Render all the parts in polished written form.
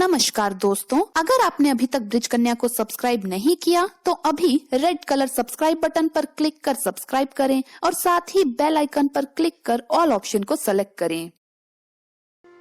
नमस्कार दोस्तों, अगर आपने अभी तक ब्रिज कन्या को सब्सक्राइब नहीं किया तो अभी रेड कलर सब्सक्राइब बटन पर क्लिक कर सब्सक्राइब करें और साथ ही बेल आइकन पर क्लिक कर ऑल ऑप्शन को सेलेक्ट करें।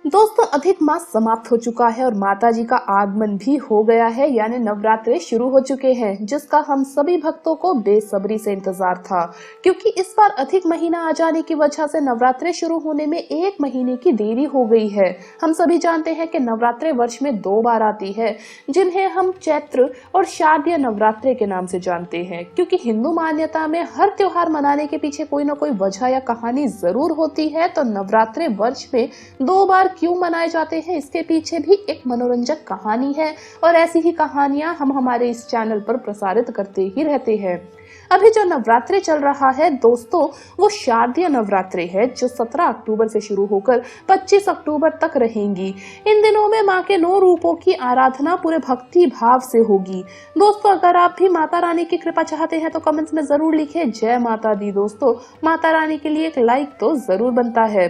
दोस्तों, अधिक मास समाप्त हो चुका है और माता जी का आगमन भी हो गया है, यानी नवरात्रे शुरू हो चुके हैं, जिसका हम सभी भक्तों को बेसब्री से इंतजार था। क्योंकि इस बार अधिक महीना आ जाने की वजह से नवरात्रे शुरू होने में 1 महीने की देरी हो गई है। हम सभी जानते हैं कि नवरात्रे वर्ष में 2 बार आती है, जिन्हें हम चैत्र और शारदीय नवरात्रे के नाम से जानते हैं। क्योंकि हिंदू मान्यता में हर त्योहार मनाने के पीछे कोई न कोई वजह या कहानी जरूर होती है, तो नवरात्रे वर्ष में 2 बार क्यों मनाए जाते हैं, इसके पीछे भी एक मनोरंजक कहानी है और ऐसी ही कहानियां हम हमारे इस चैनल पर प्रसारित करते ही रहते हैं। अभी जो नवरात्रे चल रहा है दोस्तों, वो शारदीय नवरात्रे है, जो 17 अक्टूबर से शुरू होकर 25 अक्टूबर तक रहेंगी। इन दिनों में माँ के 9 रूपों की आराधना पूरे भक्ति भाव से होगी। दोस्तों, अगर आप भी माता रानी की कृपा चाहते हैं तो कमेंट्स में जरूर लिखें जय माता दी। दोस्तों, माता रानी के लिए एक लाइक तो जरूर बनता है।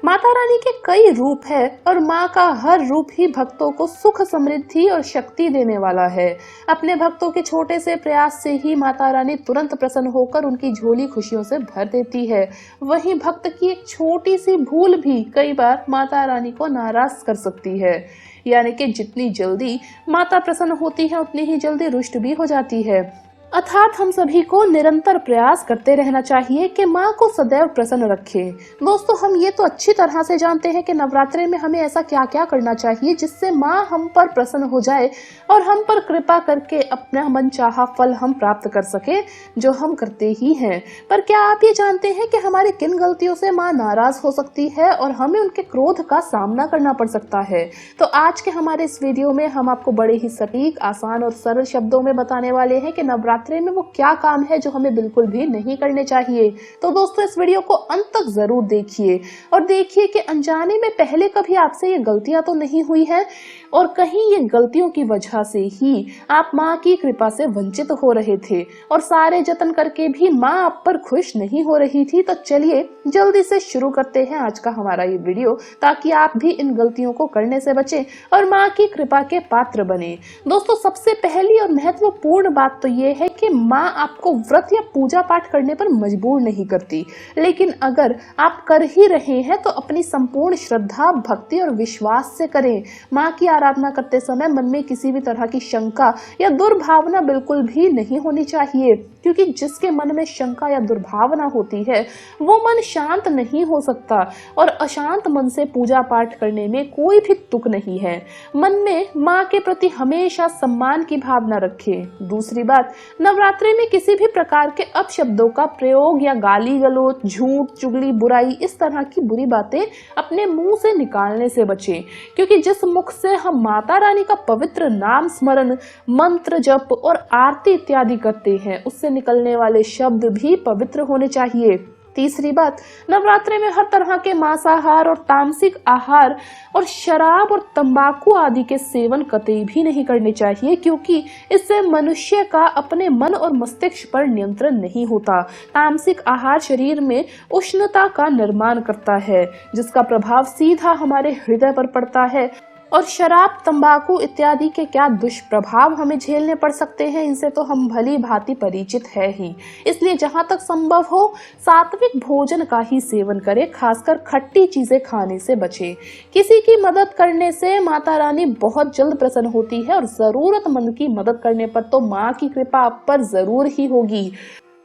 माता रानी के कई रूप है और माँ का हर रूप ही भक्तों को सुख, समृद्धि और शक्ति देने वाला है। अपने भक्तों के छोटे से प्रयास से ही माता रानी तुरंत प्रसन्न होकर उनकी झोली खुशियों से भर देती है। वहीं भक्त की एक छोटी सी भूल भी कई बार माता रानी को नाराज कर सकती है। यानी कि जितनी जल्दी माता प्रसन्न होती है, उतनी ही जल्दी रुष्ट भी हो जाती है। अर्थात हम सभी को निरंतर प्रयास करते रहना चाहिए कि माँ को सदैव प्रसन्न रखें। दोस्तों, हम ये तो अच्छी तरह से जानते हैं कि नवरात्रे में हमें ऐसा क्या क्या करना चाहिए जिससे माँ हम पर प्रसन्न हो जाए और हम पर कृपा करके अपना मनचाहा फल हम प्राप्त कर सके, जो हम करते ही हैं। पर क्या आप ये जानते हैं कि हमारी किन गलतियों से माँ नाराज हो सकती है और हमें उनके क्रोध का सामना करना पड़ सकता है? तो आज के हमारे इस वीडियो में हम आपको बड़े ही सटीक, आसान और सरल शब्दों में बताने वाले हैं कि नवरात्रे में वो क्या काम है जो हमें बिल्कुल भी नहीं करने चाहिए। तो दोस्तों, इस वीडियो को अंत तक जरूर देखिए और देखिए कि अनजाने में पहले कभी आपसे ये गलतियां तो नहीं हुई है और कहीं ये गलतियों की वजह से ही आप माँ की कृपा से वंचित हो रहे थे और सारे जतन करके भी माँ आप पर खुश नहीं हो रही थी। तो चलिए जल्दी से शुरू करते हैं आज का हमारा ये वीडियो, ताकि आप भी इन गलतियों को करने से बचें और माँ की कृपा के पात्र बने। दोस्तों, सबसे पहली और महत्वपूर्ण बात तो ये है कि माँ आपको व्रत या पूजा पाठ करने पर मजबूर नहीं करती, लेकिन अगर आप कर ही रहे हैं तो अपनी संपूर्ण श्रद्धा, भक्ति और विश्वास से करें। माँ की आराधना करते समय मन में किसी भी तरह की शंका या दुर्भावना बिल्कुल भी नहीं होनी चाहिए, क्योंकि जिसके मन में शंका या दुर्भावना होती है वो मन शांत नहीं हो सकता और अशांत मन से पूजा पाठ करने में कोई भी तुक नहीं है। मन में माँ के प्रति हमेशा सम्मान की भावना रखें। दूसरी बात, नवरात्रि में किसी भी प्रकार के अपशब्दों का प्रयोग या गाली गलौज, झूठ, चुगली, बुराई, इस तरह की बुरी बातें अपने मुंह से निकालने से बचें, क्योंकि जिस मुख से हम माता रानी का पवित्र नाम स्मरण, मंत्र जप और आरती इत्यादि करते हैं, उससे निकलने वाले शब्द भी पवित्र होने चाहिए। तीसरी बात, नवरात्रे में हर तरह के मांसाहार और तामसिक आहार और शराब और तंबाकू आदि के सेवन कतई भी नहीं करने चाहिए, क्योंकि इससे मनुष्य का अपने मन और मस्तिष्क पर नियंत्रण नहीं होता। तामसिक आहार शरीर में उष्णता का निर्माण करता है, जिसका प्रभाव सीधा हमारे हृदय पर पड़ता है और शराब, तंबाकू इत्यादि के क्या दुष्प्रभाव हमें झेलने पड़ सकते हैं, इनसे तो हम भली भांति परिचित है ही। इसलिए जहां तक संभव हो सात्विक भोजन का ही सेवन करें, खासकर खट्टी चीजें खाने से बचें। किसी की मदद करने से माता रानी बहुत जल्द प्रसन्न होती है और जरूरतमंद की मदद करने पर तो माँ की कृपा आप पर जरूर ही होगी।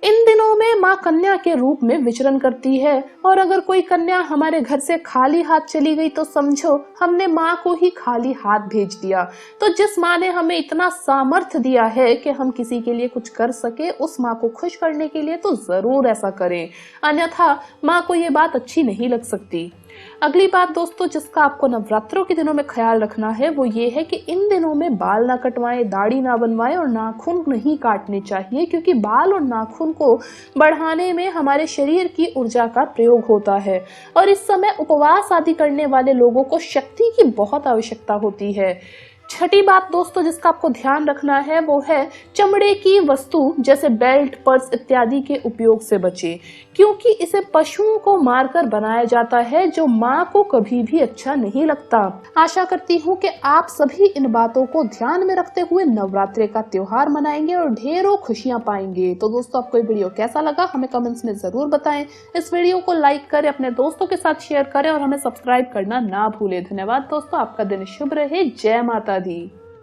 इन दिनों में माँ कन्या के रूप में विचरण करती है और अगर कोई कन्या हमारे घर से खाली हाथ चली गई तो समझो हमने माँ को ही खाली हाथ भेज दिया। तो जिस माँ ने हमें इतना सामर्थ्य दिया है कि हम किसी के लिए कुछ कर सके, उस माँ को खुश करने के लिए तो जरूर ऐसा करें, अन्यथा माँ को ये बात अच्छी नहीं लग सकती। अगली बात दोस्तों, जिसका आपको नवरात्रों के दिनों में ख्याल रखना है, वो ये है कि इन दिनों में बाल ना कटवाएं, दाढ़ी ना बनवाएं और नाखून नहीं काटने चाहिए, क्योंकि बाल और नाखून को बढ़ाने में हमारे शरीर की ऊर्जा का प्रयोग होता है और इस समय उपवास आदि करने वाले लोगों को शक्ति की बहुत आवश्यकता होती है। छठी बात दोस्तों जिसका आपको ध्यान रखना है वो है चमड़े की वस्तु जैसे बेल्ट, पर्स इत्यादि के उपयोग से बचे, क्योंकि इसे पशुओं को मारकर बनाया जाता है जो माँ को कभी भी अच्छा नहीं लगता। आशा करती हूँ कि आप सभी इन बातों को ध्यान में रखते हुए नवरात्रि का त्योहार मनाएंगे और ढेरों खुशियां पाएंगे। तो दोस्तों आपको ये वीडियो कैसा लगा हमें कमेंट्स में जरूर बताएं। इस वीडियो को लाइक करें, अपने दोस्तों के साथ शेयर करें और हमें सब्सक्राइब करना ना भूलें। धन्यवाद दोस्तों, आपका दिन शुभ रहे। जय माता दी।